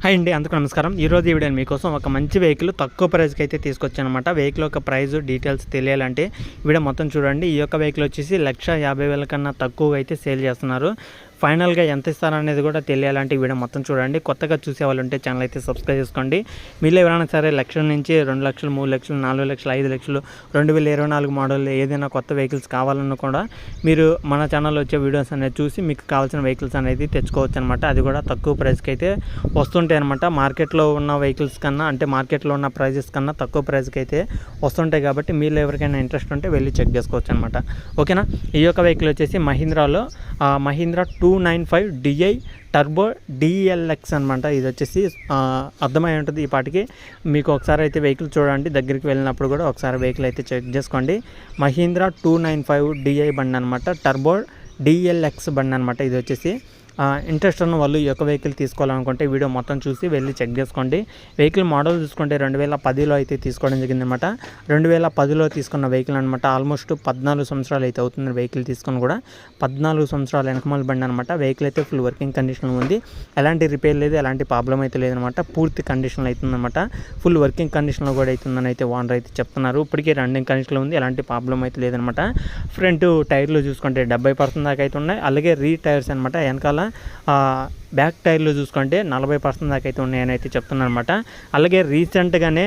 Hi అండి, అందరికీ నమస్కారం. ఈరోజు ఈ వీడియో మీకోసం ఒక మంచి వెహికల్ తక్కువ ప్రైస్కి అయితే తీసుకొచ్చానమాట. వెహికల్ యొక్క ప్రైస్ డీటెయిల్స్ తెలియాలంటే వీడియో మొత్తం చూడండి. ఈ యొక్క వెహికల్ వచ్చేసి 1,50,000 కన్నా తక్కువగా అయితే సేల్ చేస్తున్నారు. ఫైనల్గా ఎంత ఇస్తారనేది కూడా తెలియాలంటే వీడియో మొత్తం చూడండి. కొత్తగా చూసే వాళ్ళు ఉంటే ఛానల్ అయితే సబ్స్క్రైబ్ చేసుకోండి. మీలో ఎవరైనా సరే లక్షల నుంచి 2 లక్షలు, 3 లక్షలు, 4 లక్షలు, 5 లక్షలు, 2024 మోడల్ ఏదైనా కొత్త వెహికల్స్ కావాలన్నా కూడా మీరు మన ఛానల్లో వచ్చే వీడియోస్ అనేది చూసి మీకు కావాల్సిన వెహికల్స్ అనేది తెచ్చుకోవచ్చు అనమాట. అది కూడా తక్కువ ప్రైస్కి అయితే వస్తుంటాయి అనమాట. మార్కెట్లో ఉన్న వెహికల్స్ కన్నా, అంటే మార్కెట్లో ఉన్న ప్రైజెస్ కన్నా తక్కువ ప్రైస్కి అయితే వస్తుంటాయి. కాబట్టి మీరు ఎవరికైనా ఇంట్రెస్ట్ ఉంటే వెళ్ళి చెక్ చేసుకోవచ్చు అనమాట. ఓకేనా. ఈ యొక్క వెహికల్ వచ్చేసి మహీంద్రాలో మహీంద్రా 295 DI టర్బో DLX అనమాట. ఇది వచ్చేసి అర్థమై ఉంటుంది ఈ పాటికి. మీకు ఒకసారి అయితే వెహికల్ చూడండి, దగ్గరికి వెళ్ళినప్పుడు కూడా ఒకసారి వెహికల్ అయితే చెక్ చేసుకోండి. మహీంద్రా 295 DI బండి అనమాట. టర్బో DLX బండి అనమాట. ఇది వచ్చేసి ఇంట్రెస్ట్ ఉన్న వాళ్ళు ఈ యొక్క వెహికల్ తీసుకోవాలనుకుంటే వీడియో మొత్తం చూసి వెళ్ళి చెక్ చేసుకోండి. వెహికల్ మోడల్ చూసుకుంటే 2010లో అయితే తీసుకోవడం జరిగిందనమాట. 2010లో తీసుకున్న వెహికల్ అనమాట. ఆల్మోస్ట్ 14 సంవత్సరాలు అయితే అవుతుంది వెహికల్ తీసుకుని కూడా. 14 సంవత్సరాల వెనకమాల బండి అనమాట. వెహికల్ అయితే ఫుల్ వర్కింగ్ కండిషన్లో ఉంది. ఎలాంటి రిపేర్ లేదు, ఎలాంటి ప్రాబ్లం అయితే లేదనమాట. పూర్తి కండిషన్లో అవుతుందన్నమాట. ఫుల్ వర్కింగ్ కండిషన్లో కూడా అవుతుందని అయితే ఓనర్ అయితే చెప్తున్నారు. ఇప్పటికే రన్నింగ్ కండిషన్లో ఉంది, ఎలాంటి ప్రాబ్లం అయితే లేదనమాట. ఫ్రంట్ టైర్లు చూసుకుంటే 70% దాకా అయితే ఉన్నాయి. అలాగే రీ టైర్స్ అనమాట. వెనకాల బ్యాక్ టైర్లు చూసుకుంటే 40% దాకా అయితే ఉన్నాయని అయితే చెప్తున్నారు అనమాట. అలాగే రీసెంట్గానే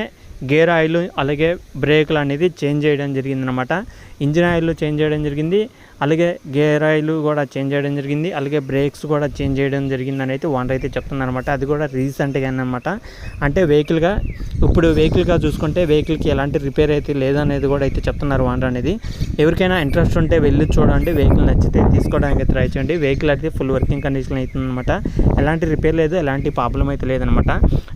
గేర్ ఆయిల్ అలాగే బ్రేకులు అనేది చేంజ్ చేయడం జరిగిందనమాట. ఇంజిన్ ఆయిల్ చేంజ్ చేయడం జరిగింది, అలాగే గేర్ ఆయిల్ కూడా చేంజ్ చేయడం జరిగింది, అలాగే బ్రేక్స్ కూడా చేంజ్ చేయడం జరిగిందని అయితే ఓనర్ అయితే చెప్తున్నారనమాట. అది కూడా రీసెంట్గా అనమాట. అంటే వెహికల్గా చూసుకుంటే వెహికల్కి ఎలాంటి రిపేర్ అయితే లేదనేది కూడా అయితే చెప్తున్నారు ఓనర్ అనేది. ఎవరికైనా ఇంట్రెస్ట్ ఉంటే వెళ్ళి చూడండి, వెహికల్ నచ్చితే తీసుకోవడానికి ట్రై చేయండి. వెహికల్ అయితే ఫుల్ వర్కింగ్ కండిషన్ అవుతుందన్నమాట. ఎలాంటి రిపేర్ లేదు, ఎలాంటి ప్రాబ్లం అయితే లేదనమాట.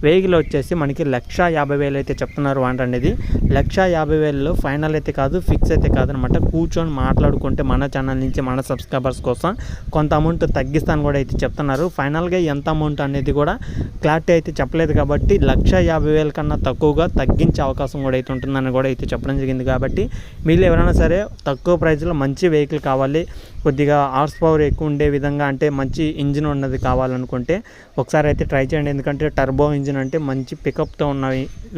వెహికల్ వచ్చేసి మనకి 1,50,000 అయితే చెప్తున్నారు ఓనర్ అనేది. 1,50,000లో ఫైనల్ అయితే కాదు, ఫిక్స్ అయితే కాదనమాట. కూర్చొని మాట్లాడుకుంటే మన ఛానల్ నుంచి మన సబ్స్క్రైబర్స్ కోసం కొంత అమౌంట్ తగ్గిస్తాను కూడా అయితే చెప్తున్నారు. ఫైనల్గా ఎంత అమౌంట్ అనేది కూడా క్లారిటీ అయితే చెప్పలేదు. కాబట్టి 1,50,000 కన్నా తక్కువగా తగ్గించే అవకాశం కూడా అయితే ఉంటుందని కూడా అయితే చెప్పడం జరిగింది. కాబట్టి మీరు ఎవరైనా సరే తక్కువ ప్రైస్లో మంచి వెహికల్ కావాలి, కొద్దిగా హార్స్ పవర్ ఎక్కువ ఉండే విధంగా, అంటే మంచి ఇంజిన్ ఉన్నది కావాలనుకుంటే ఒకసారి అయితే ట్రై చేయండి. ఎందుకంటే టర్బో ఇంజిన్ అంటే మంచి పికప్తో ఉన్న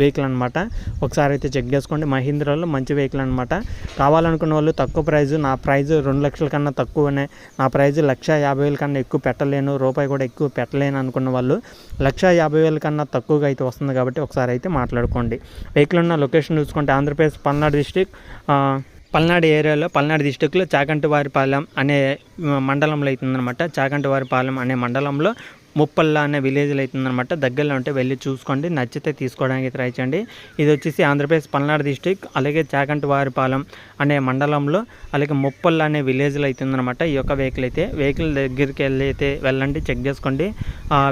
వెహికల్ అనమాట. ఒకసారి అయితే చెక్ చేసుకోండి. మహీంద్రాలో మంచి వెహికల్ అనమాట. కావాలనుకున్న వాళ్ళు తక్కువ ప్రైస్, నా ప్రైస్ 2 లక్షల కన్నా తక్కువనే, నా ప్రైస్ 1,50,000 కన్నా ఎక్కువ పెట్టలేను, రూపాయి కూడా ఎక్కువ పెట్టలేను అనుకున్న వాళ్ళు 1,50,000 కన్నా తక్కువగా అయితే వస్తుంది. కాబట్టి ఒకసారి అయితే మాట్లాడుకోండి. వెహికల్ ఉన్న లొకేషన్ చూసుకుంటే ఆంధ్రప్రదేశ్ పల్నాడు డిస్టిక్, పల్నాడు ఏరియాలో, పల్నాడు డిస్టిక్లో చాగంటివారిపాలెం అనే మండలంలో అవుతుందన్నమాట. చాగంటివారిపాలెం అనే మండలంలో ముప్పల్ల అనే విలేజ్లో అవుతుందన్నమాట. దగ్గరలో ఉంటే వెళ్ళి చూసుకోండి, నచ్చితే తీసుకోవడానికి ట్రై చేయండి. ఇది వచ్చేసి ఆంధ్రప్రదేశ్ పల్నాడు డిస్టిక్, అలాగే చాగంటివారిపాలెం అనే మండలంలో, అలాగే ముప్పల్ల అనే విలేజ్లో అవుతుందన్నమాట. ఈ యొక్క వెహికల్ దగ్గరికి వెళ్ళండి, చెక్ చేసుకోండి.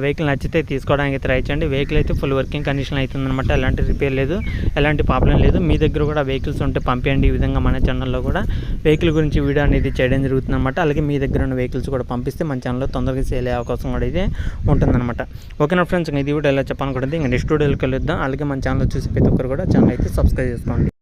వెహికల్ నచ్చితే తీసుకోవడానికి ట్రై చేయండి. వెహికల్ అయితే ఫుల్ వర్కింగ్ కండిషన్ అవుతుందన్నమాట. ఎలాంటి రిపేర్ లేదు, ఎలాంటి ప్రాబ్లం లేదు. మీ దగ్గర కూడా వెహికల్స్ ఉంటే పంపించండి. ఈ విధంగా మన ఛానల్లో కూడా వెహికల్ గురించి వీడియో అనేది చేయడం జరుగుతుందన్నమాట. అలాగే మీ దగ్గర ఉన్న వెహికల్స్ కూడా పంపిస్తే మన ఛానల్లో తొందరగా సేల్ అయ్యే అవకాశం కూడా అయితే ఉంటుందన్నమాట. ఓకేనా ఫ్రెండ్స్, ఇది వీడియో ఎలా చెప్పాలనుకుంటుంది ఇంకా నెక్స్ట్ వీడియోకి వెళ్దాం. అలాగే మన ఛానల్ చూసి ప్రతి ఒక్కరు కూడా ఛానల్ అయితే సబ్స్క్రైబ్ చేసుకోండి.